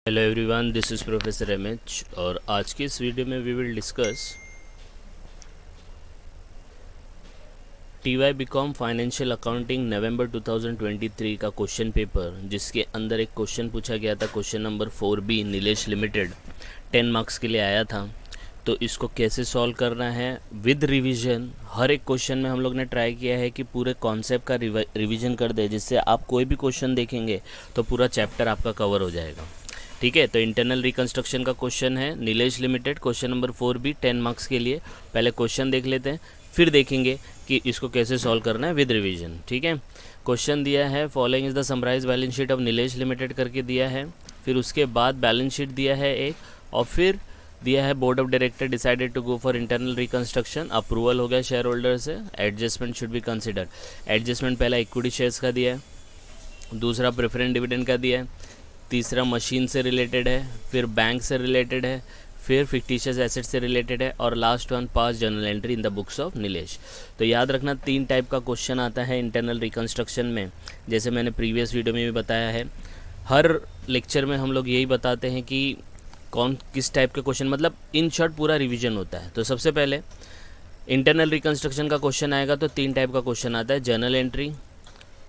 Hello everyone, this is professor MH और आज की इस वीडियो में we will discuss TY BCom financial accounting November 2023 का क्वेश्चन पेपर, जिसके अंदर एक क्वेश्चन पूछा गया था, question number 4B Nilesh limited 10 marks के लिए आया था। तो इसको कैसे सॉल्व करना है विद रिवीजन। हर एक क्वेश्चन में हम लोग ने ट्राई किया है कि पूरे कॉन्सेप्ट का रिवीजन कर दे, जिससे आप कोई भी क्वेश्चन देखेंगे तो पूरा चैप्टर आपका कवर हो जाएगा। ठीक है, तो इंटरनल रिकंस्ट्रक्शन का क्वेश्चन है Nilesh limited, question number 4B 10 marks के लिए। पहले क्वेश्चन देख लेते हैं, फिर देखेंगे कि इसको कैसे सॉल्व करना है विद रिवीजन। ठीक है, क्वेश्चन दिया है following is the summarise balance sheet of Nilesh limited करके दिया है। फिर उसके बाद बैलेंस शीट दिया है एक, और फिर दिया है board of director decided to go for internal reconstruction, approval हो गया शेयर होल्डर से, adjustment should be consider. Adjustment पहला इक्विटी शेयर्स का दिया है, दूसरा प्रेफरेंस डिविडेंड का दिया है, तीसरा मशीन से रिलेटेड है, फिर बैंक से रिलेटेड है, फिर फिक्टिशियस एसेट से रिलेटेड है, और last one pass journal entry in the books of Nilesh. तो याद रखना 3 टाइप का क्वेश्चन आता है इंटरनल रिकंस्ट्रक्शन में, जैसे मैंने प्रीवियस वीडियो में भी बताया है। हर लेक्चर में हम लोग यही बताते हैं कि कौन किस टाइप के क्वेश्चन, मतलब इन शॉर्ट पूरा रिविजन होता है। तो सबसे पहले इंटरनल रिकंस्ट्रक्शन का क्वेश्चन आएगा तो 3 टाइप का क्वेश्चन आता है, journal entry,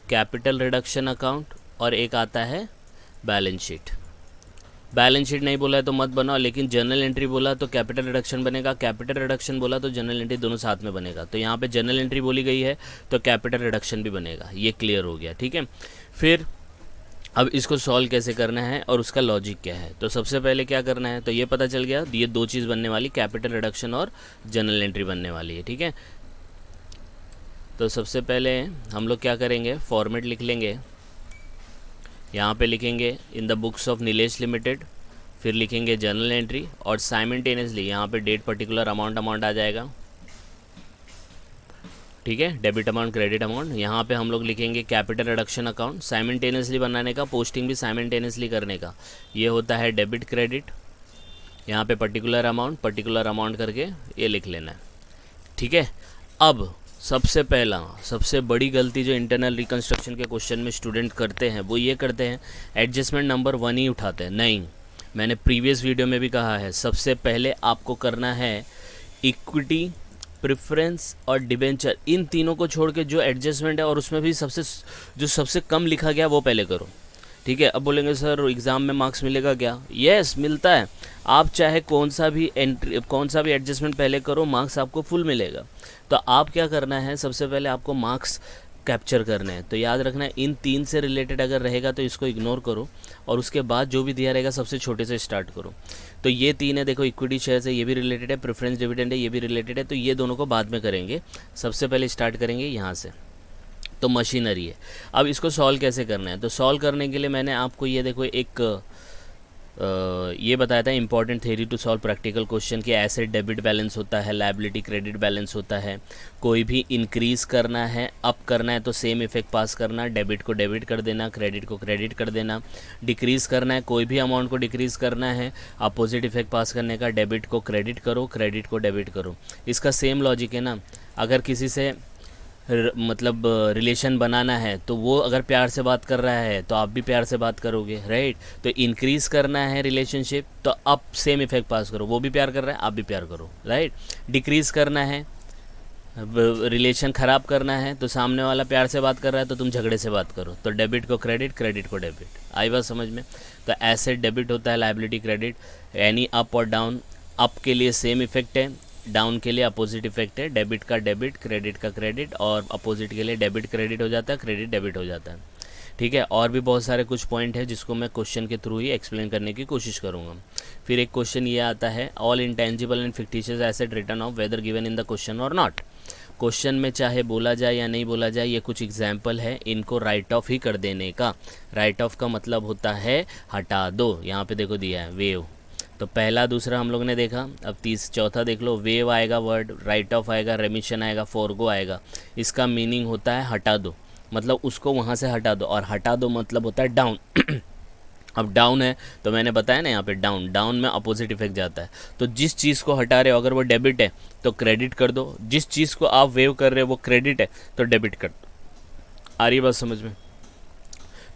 capital reduction account, और एक आता है बैलेंस शीट। बैलेंस शीट नहीं बोला है तो मत बनाओ, लेकिन जर्नल एंट्री बोला तो कैपिटल रिडक्शन बनेगा, कैपिटल रिडक्शन बोला तो जर्नल एंट्री, दोनों साथ में बनेगा। तो यहाँ पे जर्नल एंट्री बोली गई है तो कैपिटल रिडक्शन भी बनेगा, ये क्लियर हो गया। ठीक है, फिर अब इसको सॉल्व कैसे करना है और उसका लॉजिक क्या है। तो सबसे पहले क्या करना है, तो ये पता चल गया, ये 2 चीज़ बनने वाली, कैपिटल रिडक्शन और जर्नल एंट्री बनने वाली है। ठीक है, तो सबसे पहले हम लोग क्या करेंगे, फॉर्मेट लिख लेंगे। यहाँ पे लिखेंगे in the books of Nilesh limited, फिर लिखेंगे जर्नल एंट्री, और साइमल्टेनियसली यहाँ पे डेट पर्टिकुलर अमाउंट आ जाएगा। ठीक है, डेबिट अमाउंट क्रेडिट अमाउंट। यहाँ पे हम लोग लिखेंगे कैपिटल रिडक्शन अकाउंट, साइमल्टेनियसली बनाने का, पोस्टिंग भी साइमल्टेनियसली करने का, ये होता है डेबिट क्रेडिट। यहाँ पे पर्टिकुलर अमाउंट करके ये लिख लेना है। ठीक है, अब सबसे पहला सबसे बड़ी गलती जो इंटरनल रिकंस्ट्रक्शन के क्वेश्चन में स्टूडेंट करते हैं वो ये करते हैं, एडजस्टमेंट नंबर 1 ही उठाते हैं। नहीं, मैंने प्रीवियस वीडियो में भी कहा है, सबसे पहले आपको करना है इक्विटी, प्रेफरेंस और डिबेंचर, इन तीनों को छोड़ के जो एडजस्टमेंट है और उसमें भी सबसे कम लिखा गया वो पहले करो। ठीक है, अब बोलेंगे सर एग्ज़ाम में मार्क्स मिलेगा क्या? यस, मिलता है। आप चाहे कौन सा भी एडजस्टमेंट पहले करो, मार्क्स आपको फुल मिलेगा। तो आप क्या करना है, सबसे पहले आपको मार्क्स कैप्चर करने हैं। तो याद रखना है, इन 3 से रिलेटेड अगर रहेगा तो इसको इग्नोर करो, और उसके बाद जो भी दिया रहेगा सबसे छोटे से स्टार्ट करो। तो ये 3 है, देखो इक्विटी शेयर्स है, ये भी रिलेटेड है, प्रेफरेंस डिविडेंड है, ये भी रिलेटेड है। तो ये दोनों को बाद में करेंगे, सबसे पहले स्टार्ट करेंगे यहाँ से। तो मशीनरी है। अब इसको सॉल्व कैसे करना है, तो सॉल्व करने के लिए मैंने आपको ये देखो एक ये बताया था important theory to solve practical question कि एसेट डेबिट बैलेंस होता है, लायबिलिटी क्रेडिट बैलेंस होता है। कोई भी इंक्रीज़ करना है, अप करना है तो सेम इफेक्ट पास करना, डेबिट को डेबिट कर देना, क्रेडिट को क्रेडिट कर देना। डिक्रीज़ करना है, कोई भी अमाउंट को डिक्रीज़ करना है, अपोजिट इफेक्ट पास करने का, डेबिट को क्रेडिट करो, क्रेडिट को डेबिट करो। इसका सेम लॉजिक है ना, अगर किसी से मतलब रिलेशन बनाना है तो वो अगर प्यार से बात कर रहा है तो आप भी प्यार से बात करोगे, राइट। तो इंक्रीज़ करना है रिलेशनशिप तो आप सेम इफेक्ट पास करो, वो भी प्यार कर रहा है आप भी प्यार करो, राइट। डिक्रीज़ करना है, रिलेशन ख़राब करना है तो सामने वाला प्यार से बात कर रहा है तो तुम झगड़े से बात करो। तो डेबिट को क्रेडिट, क्रेडिट को डेबिट, आई बात समझ में। तो एसेट डेबिट होता है, लायबिलिटी क्रेडिट, एनी अप और डाउन, अप के लिए सेम इफेक्ट है, डाउन के लिए अपोजिट इफेक्ट है, डेबिट का डेबिट, क्रेडिट का क्रेडिट, और अपोजिट के लिए डेबिट क्रेडिट हो जाता है, क्रेडिट डेबिट हो जाता है। ठीक है, और भी बहुत सारे कुछ पॉइंट है जिसको मैं क्वेश्चन के थ्रू ही एक्सप्लेन करने की कोशिश करूँगा। फिर एक क्वेश्चन ये आता है, all intangible and fictitious asset return of weather given in the question और नॉट। क्वेश्चन में चाहे बोला जाए या नहीं बोला जाए, ये कुछ एग्जाम्पल है, इनको राइट ऑफ ही कर देने का। राइट ऑफ का मतलब होता है हटा दो। यहाँ पे देखो दिया है वेव, तो पहला दूसरा हम लोग ने देखा, अब चौथा देख लो, वेव आएगा वर्ड, राइट ऑफ आएगा, रेमिशन आएगा, फोरगो आएगा। इसका मीनिंग होता है हटा दो, मतलब उसको वहाँ से हटा दो, और हटा दो मतलब होता है डाउन। अब डाउन है तो मैंने बताया ना यहाँ पे डाउन में अपोजिट इफेक्ट जाता है। तो जिस चीज़ को हटा रहे हो अगर वो डेबिट है तो क्रेडिट कर दो, जिस चीज़ को आप वेव कर रहे हो वो क्रेडिट है तो डेबिट कर दो। आ रही बात समझ में।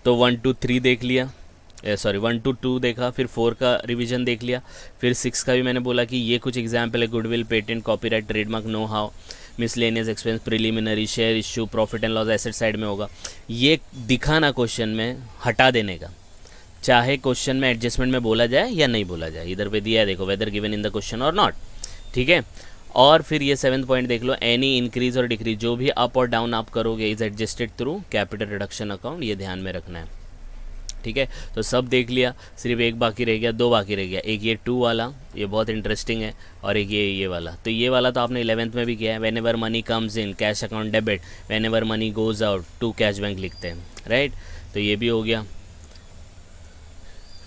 तो 1 2 3 देख लिया, सॉरी 1 to 2 देखा, फिर 4 का रिवीजन देख लिया, फिर 6 का भी मैंने बोला कि ये कुछ एग्जाम्पल है, goodwill, patent, copyright, trademark, know how, miscellaneous expense, preliminary, share issue, profit and loss asset side में होगा। ये दिखाना क्वेश्चन में हटा देने का, चाहे क्वेश्चन में एडजस्टमेंट में बोला जाए या नहीं बोला जाए, इधर पे दिया है देखो, weather given in the question और नॉट, ठीक है। और फिर ये 7th पॉइंट देख लो, एनी इंक्रीज और डिक्रीज जो भी अप और डाउन आप करोगे is adjusted through capital reduction account, ये ध्यान में रखना है, ठीक है। तो सब देख लिया, सिर्फ एक बाकी रह गया, 2 बाकी रह गया, एक ये 2 वाला, ये बहुत इंटरेस्टिंग है, और एक ये वाला। तो ये वाला तो आपने 11th में भी किया है, whenever money comes in cash account debit, whenever money goes out to cash bank लिखते हैं, राइट। तो ये भी हो गया।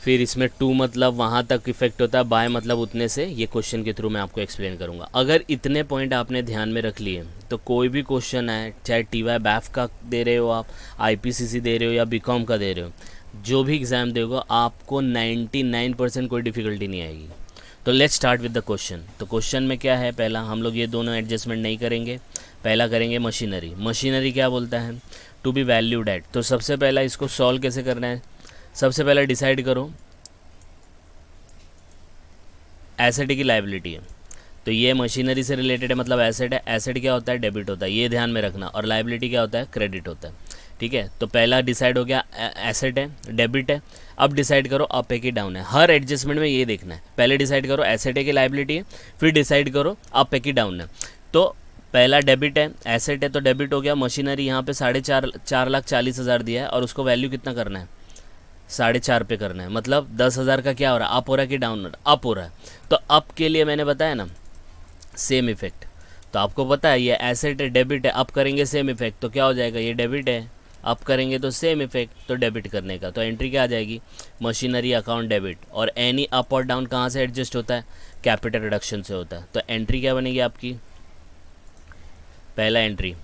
फिर इसमें 2 मतलब वहाँ तक इफेक्ट होता है, बाय मतलब उतने से, ये क्वेश्चन के थ्रू मैं आपको एक्सप्लेन करूँगा। अगर इतने पॉइंट आपने ध्यान में रख लिए तो कोई भी क्वेश्चन है, चाहे TY BAF का दे रहे हो आप, IPCC दे रहे हो या BCom का दे रहे हो, जो भी एग्ज़ाम देगा आपको 99% कोई डिफ़िकल्टी नहीं आएगी। तो let's start with the question. तो क्वेश्चन में क्या है, पहला हम लोग ये दोनों एडजस्टमेंट नहीं करेंगे, पहला करेंगे मशीनरी। मशीनरी क्या बोलता है, टू बी वैल्यूड एट। तो सबसे पहला इसको सॉल्व कैसे करना है, सबसे पहले डिसाइड करो एसेट की लायबिलिटी है, तो ये मशीनरी से रिलेटेड है, मतलब एसेट है। एसेट क्या होता है, डेबिट होता है, ये ध्यान में रखना। और लायबिलिटी क्या होता है, क्रेडिट होता है, ठीक है। तो पहला डिसाइड हो गया, एसेट है, डेबिट है। अब डिसाइड करो अप है कि डाउन है, हर एडजस्टमेंट में ये देखना है, पहले डिसाइड करो एसेट है कि लायबिलिटी है, फिर डिसाइड करो अप है कि डाउन है। तो पहला डेबिट है, एसेट है तो डेबिट हो गया। मशीनरी यहाँ पे 4,40,000 दिया है और उसको वैल्यू कितना करना है, 4.5 पे करना है, मतलब 10,000 का क्या हो रहा है, अप हो रहा है कि डाउन हो रहा है, अप हो रहा है। तो अप के लिए मैंने बताया ना सेम इफेक्ट, तो आपको पता है ये एसेट है, डेबिट है, अप करेंगे सेम इफेक्ट, तो क्या हो जाएगा, ये डेबिट है, अप करेंगे तो सेम इफेक्ट, तो डेबिट करने का। तो एंट्री क्या आ जाएगी, मशीनरी अकाउंट डेबिट। और एनी अप और डाउन कहाँ से एडजस्ट होता है, कैपिटल रिडक्शन से होता है। तो एंट्री क्या बनेगी आपकी, पहला entry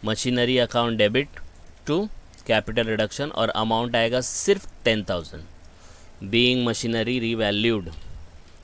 machinery account debit to capital reduction, और अमाउंट आएगा सिर्फ 10,000, बीइंग मशीनरी रीवैल्यूड।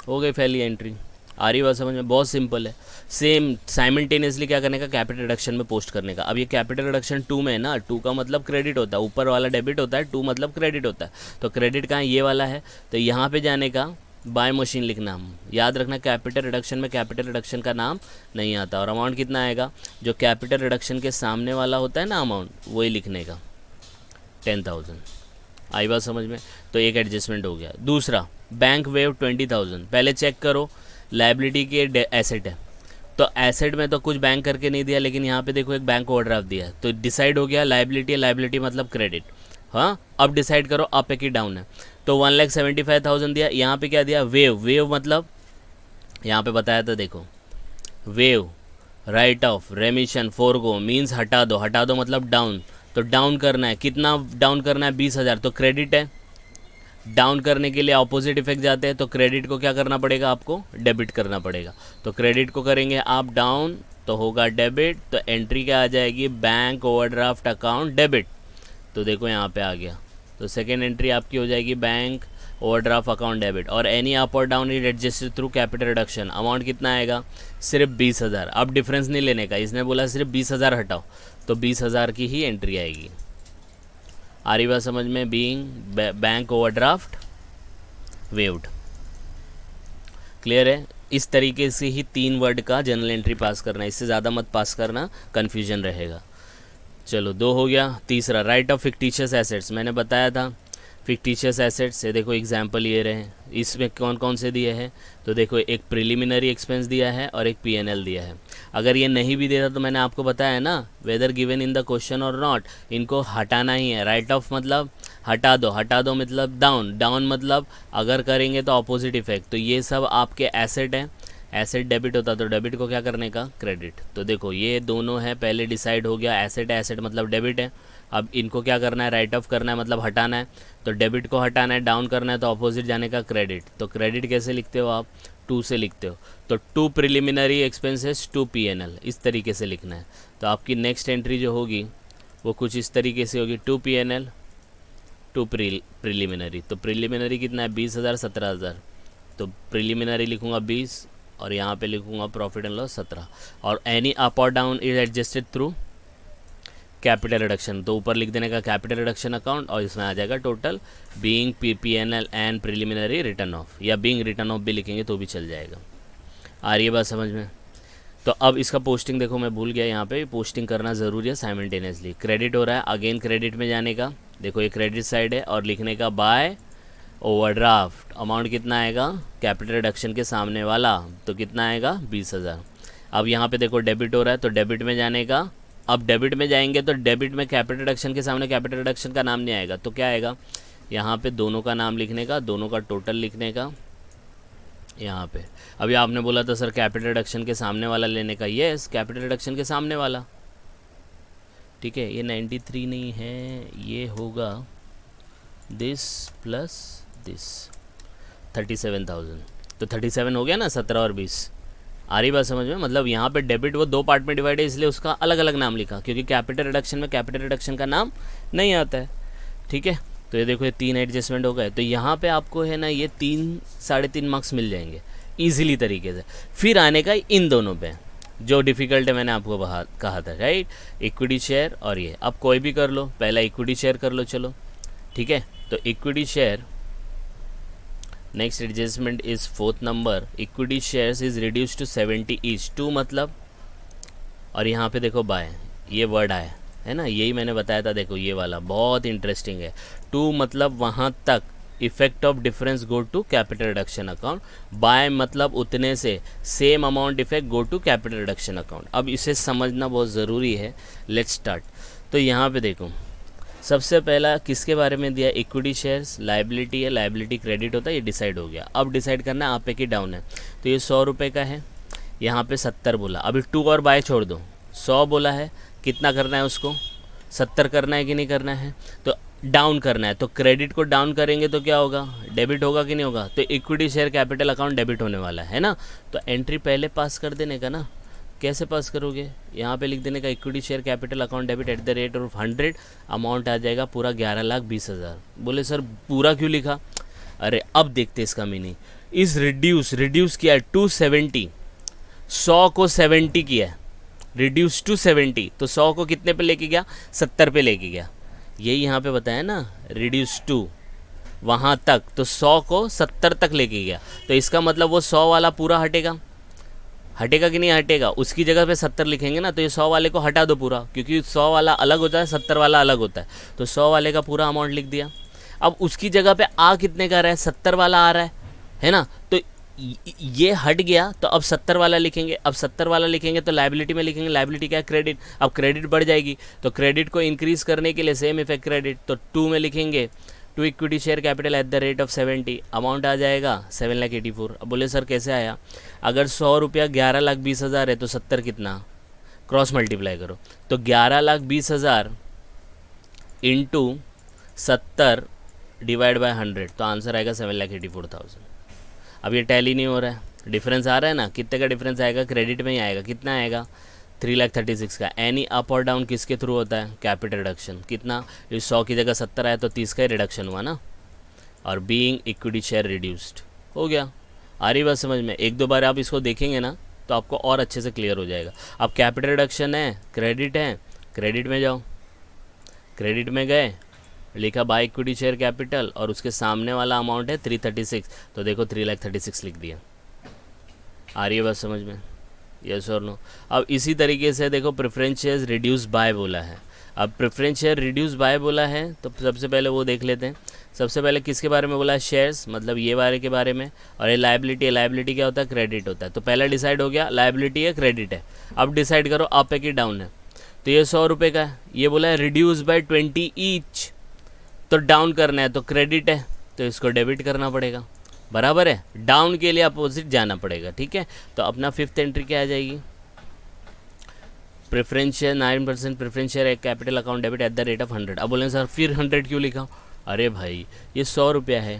हो गई पहली एंट्री। आ रही बात समझ में, बहुत सिंपल है। सेम साइमल्टेनियसली क्या करने का, कैपिटल रिडक्शन में पोस्ट करने का। अब ये कैपिटल रिडक्शन 2 में है ना, 2 का मतलब क्रेडिट होता है, ऊपर वाला डेबिट होता है, 2 मतलब क्रेडिट होता है। तो क्रेडिट कहाँ, ये वाला है, तो यहाँ पे जाने का बाय मशीन लिखना। हम याद रखना कैपिटल रिडक्शन में कैपिटल रिडक्शन का नाम नहीं आता, और अमाउंट कितना आएगा, जो कैपिटल रिडक्शन के सामने वाला होता है ना अमाउंट, वही लिखने का, 10,000। आई बात समझ में। तो एक एडजस्टमेंट हो गया। दूसरा, बैंक वेव 20,000। पहले चेक करो लायबिलिटी के एसेट है, तो एसेट में तो कुछ बैंक करके नहीं दिया, लेकिन यहाँ पे देखो एक बैंक ओवरड्राफ्ट दिया है, तो डिसाइड हो गया लायबिलिटी है, लायबिलिटी मतलब क्रेडिट। हाँ, अब डिसाइड करो अप है कि डाउन है। तो 1,75,000 दिया, यहाँ पे क्या दिया, वेव। वेव मतलब यहाँ पे बताया था देखो, wave right of, रेमिशन, forgo means हटा दो, हटा दो मतलब डाउन। तो डाउन करना है, कितना डाउन करना है, 20,000, तो क्रेडिट है। डाउन करने के लिए ऑपोजिट इफेक्ट जाते हैं, तो क्रेडिट को क्या करना पड़ेगा, आपको डेबिट करना पड़ेगा। तो क्रेडिट को करेंगे आप डाउन, तो होगा डेबिट। तो एंट्री क्या आ जाएगी, बैंक ओवरड्राफ्ट अकाउंट डेबिट। तो देखो यहाँ पे आ गया, तो सेकेंड एंट्री आपकी हो जाएगी बैंक ओवरड्राफ्ट अकाउंट डेबिट। और एनी अप और down is adjusted through capital reduction. Amount कितना आएगा, सिर्फ 20,000। अब डिफरेंस नहीं लेने का, इसने बोला सिर्फ 20,000 हटाओ, तो 20,000 की ही एंट्री आएगी। आ रही बात समझ में, being bank overdraft waived. Clear है। इस तरीके से ही 3 वर्ड का जनरल एंट्री पास करना है, इससे ज़्यादा मत पास करना, कन्फ्यूजन रहेगा। चलो 2 हो गया। तीसरा, राइट ऑफ फिक्टिशियस एसेट्स। मैंने बताया था फिक्टिशियस एसेट्स से, देखो एग्जाम्पल ये रहे, इसमें कौन कौन से दिए हैं, तो देखो एक प्रिलिमिनरी एक्सपेंस दिया है और एक P&L दिया है। अगर ये नहीं भी देता तो मैंने आपको बताया ना, weather given in the question और नॉट, इनको हटाना ही है। राइट ऑफ मतलब हटा दो, हटा दो मतलब डाउन, डाउन मतलब अगर करेंगे तो अपोजिट इफेक्ट। तो ये सब आपके एसेट हैं, एसेट डेबिट होता तो डेबिट को क्या करने का, क्रेडिट। तो देखो ये दोनों है, पहले डिसाइड हो गया एसेट है, एसेट मतलब डेबिट है। अब इनको क्या करना है, राइट ऑफ करना है मतलब हटाना है, तो डेबिट को हटाना है, डाउन करना है तो अपोजिट जाने का क्रेडिट। तो क्रेडिट कैसे लिखते हो आप, 2 से लिखते हो, तो 2 प्रिलिमिनरी एक्सपेंसेस 2 P&L, इस तरीके से लिखना है। तो आपकी नेक्स्ट एंट्री जो होगी वो कुछ इस तरीके से होगी, 2 P&L 2 प्रिलिमिनरी। तो प्रिलिमिनरी कितना है, 20,000 17,000, तो प्रिलिमिनरी लिखूँगा 20 और यहाँ पे लिखूँगा प्रॉफिट एंड लॉस 17। और एनी अप और down is adjusted through capital reduction, तो ऊपर लिख देने का कैपिटल रिडक्शन अकाउंट और इसमें आ जाएगा total being PPNL and preliminary return of, या बीइंग रिटर्न ऑफ भी लिखेंगे तो भी चल जाएगा। आ रही है बात समझ में? तो अब इसका पोस्टिंग देखो, मैं भूल गया, यहाँ पे पोस्टिंग करना ज़रूरी है साइमल्टेनियसली। क्रेडिट हो रहा है, अगेन क्रेडिट में जाने का, देखो ये क्रेडिट साइड है, और लिखने का बाय ओवरड्राफ्ट। अमाउंट कितना आएगा कैपिटल रिडक्शन के सामने वाला, तो कितना आएगा 20,000। अब यहाँ पे देखो डेबिट हो रहा है, तो डेबिट में जाने का। अब डेबिट में जाएंगे तो डेबिट में कैपिटल रिडक्शन के सामने कैपिटल रिडक्शन का नाम नहीं आएगा, तो क्या आएगा, यहाँ पे दोनों का नाम लिखने का, दोनों का टोटल लिखने का यहाँ पे। अभी आपने बोला था सर कैपिटल रिडक्शन के सामने वाला लेने का, यस कैपिटल रिडक्शन के सामने वाला, ठीक है। ये 93 नहीं है, ये होगा दिस प्लस दिस 37,000, तो 37 हो गया ना, 17 और 20। आ रही बात समझ में? मतलब यहाँ पे डेबिट वो 2 पार्ट में डिवाइड है, इसलिए उसका अलग अलग नाम लिखा, क्योंकि कैपिटल रिडक्शन में कैपिटल रिडक्शन का नाम नहीं आता है, ठीक है। तो ये देखो ये 3 एडजस्टमेंट हो गए, तो यहाँ पे आपको है ना ये 3 साढ़े 3 मार्क्स मिल जाएंगे ईजिली तरीके से। फिर आने का इन दोनों पे जो डिफ़िकल्ट है, मैंने आपको कहा था, राइट, इक्विटी शेयर और ये। अब कोई भी कर लो, पहला इक्विटी शेयर कर लो, चलो ठीक है। तो equity share, next adjustment is 4th number, equity shares is reduce to 70 each, 2 मतलब, और यहाँ पे देखो बाय, ये वर्ड आया है ना, यही मैंने बताया था, देखो ये वाला बहुत इंटरेस्टिंग है। 2 मतलब वहाँ तक, effect of difference go to capital reduction account, by मतलब उतने से, same amount effect go to capital reduction account. अब इसे समझना बहुत ज़रूरी है, लेट्स स्टार्ट। तो यहाँ पे देखो सबसे पहला किसके बारे में दिया, इक्विटी शेयर्स, लाइबिलिटी है, लाइबिलिटी क्रेडिट होता है, ये डिसाइड हो गया। अब डिसाइड करना है आप पे कि डाउन है, तो ये 100 रुपये का है, यहाँ पे 70 बोला, अभी 2 और बाय छोड़ दो, 100 बोला है, कितना करना है उसको, 70 करना है कि नहीं करना है, तो डाउन करना है। तो क्रेडिट को डाउन करेंगे तो क्या होगा, डेबिट होगा कि नहीं होगा, तो equity share capital account debit होने वाला है ना। तो एंट्री पहले पास कर देने का ना, कैसे पास करोगे, यहाँ पे लिख देने का equity share capital account debit at the rate of 100, amount आ जाएगा पूरा 11,20,000। बोले सर पूरा क्यों लिखा, अरे अब देखते इसका मीनिंग, इस रिड्यूस किया 270, 100 को 70 किया, रिड्यूस टू 70, तो 100 को कितने पे लेके गया, 70 पे लेके गया, यही यहाँ पे बताया ना, रिड्यूस टू वहाँ तक, तो 100 को 70 तक लेके गया, तो इसका मतलब वो 100 वाला पूरा हटेगा, हटेगा कि नहीं हटेगा, उसकी जगह पे 70 लिखेंगे ना, तो ये 100 वाले को हटा दो पूरा, क्योंकि 100 वाला अलग होता है, 70 वाला अलग होता है, तो 100 वाले का पूरा अमाउंट लिख दिया। अब उसकी जगह पे आ कितने का रहा है, 70 वाला आ रहा है ना, तो ये हट गया, तो अब 70 वाला लिखेंगे। अब 70 वाला लिखेंगे तो लाइबिलिटी में लिखेंगे, लाइबिलिटी क्या है, क्रेडिट। अब क्रेडिट बढ़ जाएगी, तो क्रेडिट को इंक्रीज करने के लिए सेम इफेक्ट क्रेडिट, तो 2 में लिखेंगे, 2 equity share capital at the rate of 70, amount आ जाएगा 7,84,000। अब बोले सर कैसे आया, अगर 100 रुपया 11,20,000 है तो 70 कितना, क्रॉस मल्टीप्लाई करो, तो 11,20,000 इंटू 70 डिवाइड बाय 100, तो आंसर आएगा 7,84,000। अब ये टैली नहीं हो रहा है, डिफरेंस आ रहा है ना, कितने का डिफरेंस आएगा, क्रेडिट में ही आएगा, कितना आएगा 3,36,000 का। एनी अप और डाउन किसके थ्रू होता है, कैपिटल रिडक्शन, कितना, इस 100 की जगह 70 आया तो 30 का ही रिडक्शन हुआ ना, और बीइंग इक्विटी शेयर रिड्यूस्ड हो गया। आ रही बात समझ में, 1-2 बार आप इसको देखेंगे ना तो आपको और अच्छे से क्लियर हो जाएगा। अब कैपिटल रिडक्शन है, क्रेडिट है, क्रेडिट में जाओ, क्रेडिट में गए, लिखा बाय इक्विटी शेयर कैपिटल और उसके सामने वाला अमाउंट है 336, तो देखो 3,36,000 लिख दिया। आ रही है बात समझ में, यस और नो। अब इसी तरीके से देखो प्रेफरेंस शेयर्स रिड्यूस बाय बोला है, अब प्रेफरेंस शेयर रिड्यूस बाय बोला है, तो सबसे पहले वो देख लेते हैं। सबसे पहले किसके बारे में बोला है, शेयर्स, मतलब ये वाले के बारे में, और ये लाइबिलिटी है, लाइबिलिटी क्या होता है, क्रेडिट होता है। तो पहला डिसाइड हो गया, लाइबिलिटी है, क्रेडिट है। अब डिसाइड करो अप है कि डाउन है, तो ये 100 रुपये का है, ये बोला है रिड्यूस बाय 20 ईच, तो डाउन करना है, तो क्रेडिट है तो इसको डेबिट करना पड़ेगा, बराबर है, डाउन के लिए अपोजिट जाना पड़ेगा, ठीक है। तो अपना 5th एंट्री क्या आ जाएगी, प्रेफरेंस शेयर 9% प्रेफरेंस शेयर एक capital account debit at the rate of 100। अब बोलें सर फिर 100 क्यों लिखा, अरे भाई ये 100 रुपया है,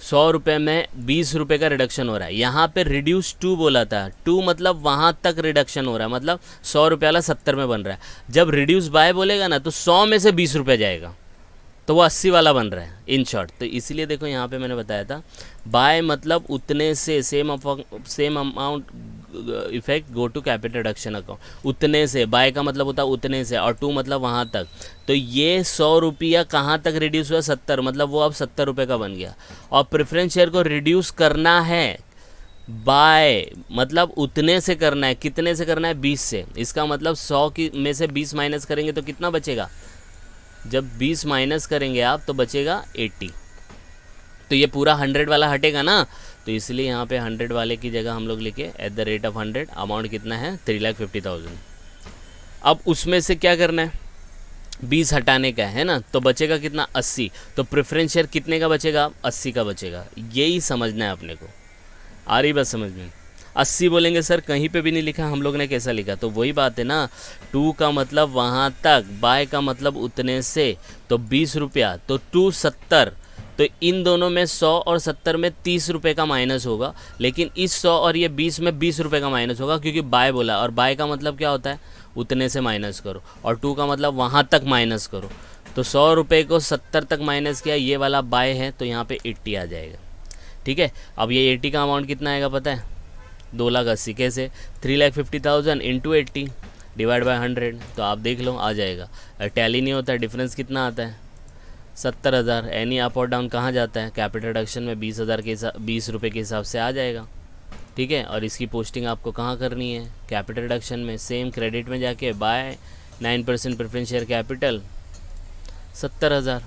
100 रुपये में 20 रुपये का रिडक्शन हो रहा है, यहाँ पे रिड्यूस टू बोला था, 2 मतलब वहाँ तक रिडक्शन हो रहा है, मतलब 100 रुपये वाला 70 में बन रहा है। जब रिड्यूस बाय बोलेगा ना तो 100 में से 20 रुपये जाएगा, तो वो 80 वाला बन रहा है इन शॉर्ट। तो इसीलिए देखो यहाँ पे मैंने बताया था बाय मतलब उतने से same amount effect go to capital reduction account. उतने से, बाय का मतलब होता है उतने से, और टू मतलब वहाँ तक। तो ये 100 रुपया कहाँ तक रिड्यूस हुआ, 70, मतलब वो अब 70 रुपये का बन गया। और प्रेफरेंस शेयर को रिड्यूस करना है बाय, मतलब उतने से करना है। कितने से करना है, 20 से। इसका मतलब 100 की में से 20 माइनस करेंगे तो कितना बचेगा, जब 20 माइनस करेंगे आप तो बचेगा 80। तो ये पूरा 100 वाला हटेगा ना, तो इसलिए यहाँ पे 100 वाले की जगह हम लोग लिखे eight the rate of 100। Amount कितना है, 3,50,000। अब उसमें से क्या करना है, 20 हटाने का है ना, तो बचेगा कितना, 80। तो प्रेफरेंस शेयर कितने का बचेगा, 80 का बचेगा। यही समझना है अपने को। आ रही बात समझ में। 80 बोलेंगे सर कहीं पे भी नहीं लिखा, हम लोग ने कैसा लिखा, तो वही बात है ना, 2 का मतलब वहाँ तक, बाय का मतलब उतने से, तो 20 रुपया, तो 2 70। तो इन दोनों में 100 और 70 में 30 रुपये का माइनस होगा, लेकिन इस 100 और ये 20 में 20 रुपये का माइनस होगा, क्योंकि बाय बोला, और बाय का मतलब क्या होता है, उतने से माइनस करो, और 2 का मतलब वहाँ तक माइनस करो। तो 100 रुपये को 70 तक माइनस किया, ये वाला बाय है, तो यहाँ पे 80 आ जाएगा। ठीक है, अब ये 80 का अमाउंट कितना आएगा पता है, 2,80,000। कैसे, 3,50,000 इंटू 80 डिवाइड बाई 100। तो आप देख लो आ जाएगा। टैली नहीं होता है, डिफरेंस कितना आता है, 70,000। एनी अप और डाउन कहाँ जाता है, कैपिटल रिडक्शन में 20,000 के हिसाब, 20 रुपये के हिसाब से आ जाएगा। ठीक है, और इसकी पोस्टिंग आपको कहाँ करनी है, कैपिटल रिडक्शन में। सेम क्रेडिट में जाके by 9% preference share capital 70,000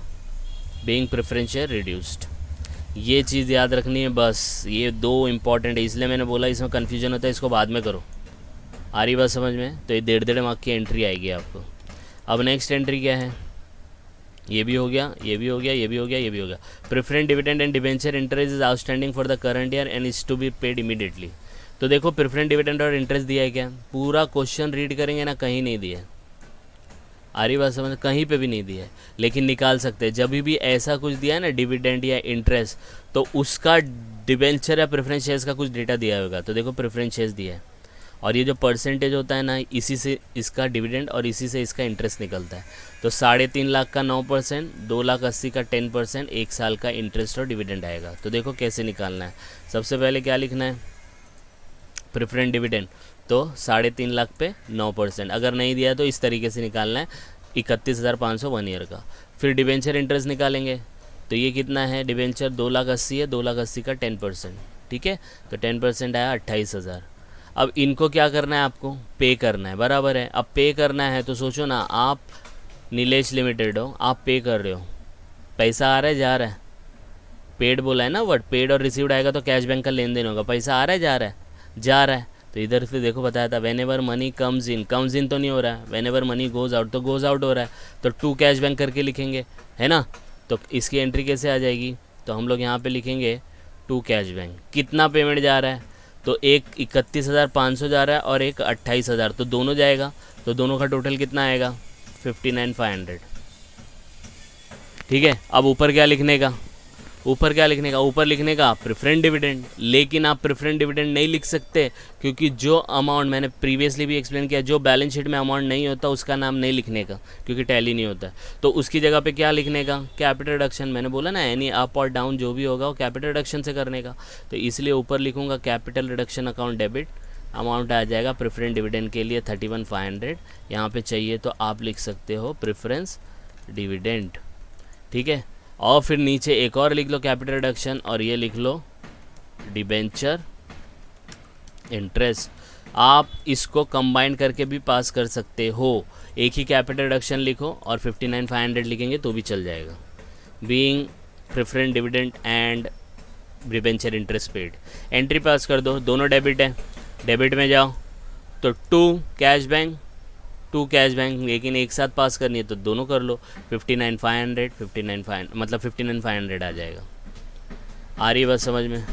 being preference share reduced. ये चीज़ याद रखनी है बस, ये 2 इंपॉर्टेंट है, इसलिए मैंने बोला इसमें कन्फ्यूजन होता है, इसको बाद में करो। आ रही बात समझ में। तो ये 1.5 मार्क की एंट्री आएगी आपको। अब नेक्स्ट एंट्री क्या है, ये भी हो गया, ये भी हो गया, ये भी हो गया, ये भी हो गया। Preference dividend and debenture interest is outstanding for the current year and is to be paid immediately. तो देखो प्रेफरेंस डिविडेंड और इंटरेस्ट दिया है क्या, पूरा क्वेश्चन रीड करेंगे ना, कहीं नहीं दिया है। आ रही बात समझ, कहीं पे भी नहीं दिया है, लेकिन निकाल सकते हैं। जब भी ऐसा कुछ दिया है ना, डिविडेंड या इंटरेस्ट, तो उसका डिबेंचर या प्रेफरेंस शेयर्स का कुछ डेटा दिया होगा। तो देखो प्रेफरेंस शेयर्स दिया है, और ये जो परसेंटेज होता है ना, इसी से इसका डिविडेंड और इसी से इसका इंटरेस्ट निकलता है। तो 3.5 लाख का 9%, 2,80,000 का 10%, 1 साल का इंटरेस्ट और डिविडेंड आएगा। तो देखो कैसे निकालना है। सबसे पहले क्या लिखना है, प्रेफरेंस डिविडेंड, तो 3.5 लाख पे 9%। अगर नहीं दिया तो इस तरीके से निकालना है, 31,500 1 ईयर का। फिर डिबेंचर इंटरेस्ट निकालेंगे, तो ये कितना है, डिबेंचर 2,80,000 है, 2,80,000 का 10%। ठीक है, तो 10% आया 28,000। अब इनको क्या करना है, आपको पे करना है, बराबर है। अब पे करना है तो सोचो ना, आप नीलेश लिमिटेड हो, आप पे कर रहे हो, पैसा आ रहा है जा रहा है, पेड बोला है ना वर्ड, पेड और रिसीव्ड आएगा तो कैश बैंक का लेन देन होगा, पैसा आ रहा है जा रहा है, जा रहा है। तो इधर से देखो बताया था, वेन एवर मनी कम्स इन तो नहीं हो रहा है, whenever money goes out तो गोज़ आउट हो रहा है, तो 2 कैश बैंक करके लिखेंगे, है ना। तो इसकी एंट्री कैसे आ जाएगी, तो हम लोग यहाँ पे लिखेंगे 2 कैश बैंक। कितना पेमेंट जा रहा है, तो एक 31,500 जा रहा है और एक 28,000, तो दोनों जाएगा, तो दोनों का टोटल कितना आएगा, 59,500। ठीक है, अब ऊपर क्या लिखने का, ऊपर क्या लिखने का, ऊपर लिखने का प्रेफरेंस डिविडेंड। लेकिन आप प्रेफरेंस डिविडेंड नहीं लिख सकते, क्योंकि जो अमाउंट मैंने प्रीवियसली भी एक्सप्लेन किया, जो बैलेंस शीट में अमाउंट नहीं होता उसका नाम नहीं लिखने का, क्योंकि टैली नहीं होता। तो उसकी जगह पे क्या लिखने का, कैपिटल रिडक्शन। मैंने बोला ना, एनी अप और डाउन जो भी होगा वो कैपिटल रिडक्शन से करने का। तो इसलिए ऊपर लिखूंगा capital reduction account debit, amount आ जाएगा प्रेफरेंस डिविडेंड के लिए 31,500। यहाँ पे चाहिए तो आप लिख सकते हो प्रेफरेंस डिविडेंड। ठीक है, और फिर नीचे एक और लिख लो कैपिटल रिडक्शन, और ये लिख लो डिबेंचर इंटरेस्ट। आप इसको कंबाइन करके भी पास कर सकते हो, एक ही कैपिटल रिडक्शन लिखो और 59,500 लिखेंगे तो भी चल जाएगा। Being preference dividend and debenture interest paid, entry पास कर दो, दोनों डेबिट है, डेबिट में जाओ तो 2 कैश बैंक, 2 कैश बैंक, लेकिन एक साथ पास करनी है तो दोनों कर लो, 59,500 59,500 मतलब 59,500 आ जाएगा। आ रही बात समझ में,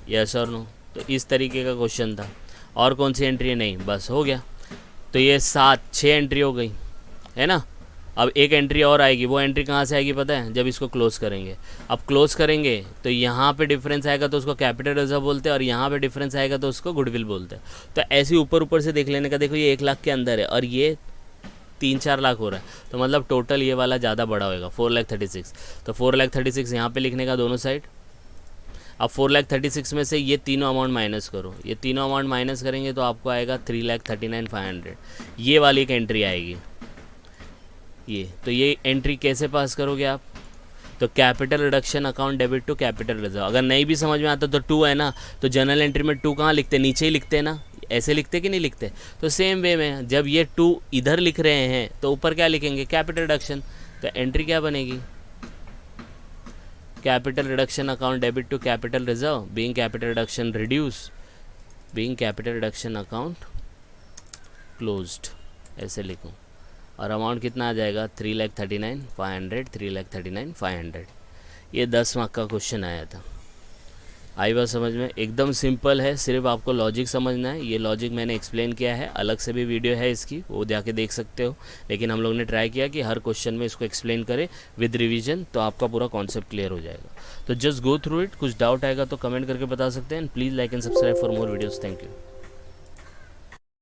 यस और नो। तो इस तरीके का क्वेश्चन था। और कौन सी एंट्री है, नहीं, बस हो गया। तो ये 6 एंट्री हो गई है ना। अब एक एंट्री और आएगी, वो एंट्री कहाँ से आएगी पता है, जब इसको क्लोज करेंगे। अब क्लोज करेंगे तो यहाँ पे डिफरेंस आएगा तो उसको कैपिटल रिजर्व बोलते हैं, और यहाँ पे डिफरेंस आएगा तो उसको गुडविल बोलते हैं। तो ऐसे ऊपर ऊपर से देख लेने का, देखो ये 1 लाख के अंदर है और ये 3-4 लाख हो रहा है, तो मतलब टोटल ये वाला ज़्यादा बड़ा होएगा, 4,36,000। तो 4,36,000 यहाँ पे लिखने का दोनों साइड। अब 4,36,000 में से ये तीनों अमाउंट माइनस करो, ये तीनों अमाउंट माइनस करेंगे तो आपको आएगा 3,39,500। ये वाली एक एंट्री आएगी ये। तो ये एंट्री कैसे पास करोगे आप? तो capital reduction account debit to capital reserve. अगर नहीं भी समझ में आता तो 2 है ना, तो जनरल एंट्री में 2 कहाँ लिखते? नीचे ही लिखते ना, ऐसे लिखते कि नहीं लिखते? तो सेम वे में जब ये 2 इधर लिख रहे हैं तो ऊपर क्या लिखेंगे? Capital reduction. तो एंट्री क्या बनेगी? Capital reduction account debit to capital reserve being capital reduction reduce being capital reduction account closed, ऐसे लिखूँ। और अमाउंट कितना आ जाएगा? 3,39,500, 3,39,500। ये 10 मार्क का क्वेश्चन आया था। आई बात समझ में? एकदम सिंपल है, सिर्फ आपको लॉजिक समझना है। ये लॉजिक मैंने एक्सप्लेन किया है, अलग से भी वीडियो है इसकी, वो जाके देख सकते हो। लेकिन हम लोग ने ट्राई किया कि हर क्वेश्चन में इसको एक्सप्लेन करें विद रिवीजन, तो आपका पूरा कॉन्सेप्ट क्लियर हो जाएगा। तो जस्ट गो थ्रू इट। कुछ डाउट आएगा तो कमेंट करके बता सकते हैं। And please like and subscribe for more videos. Thank you.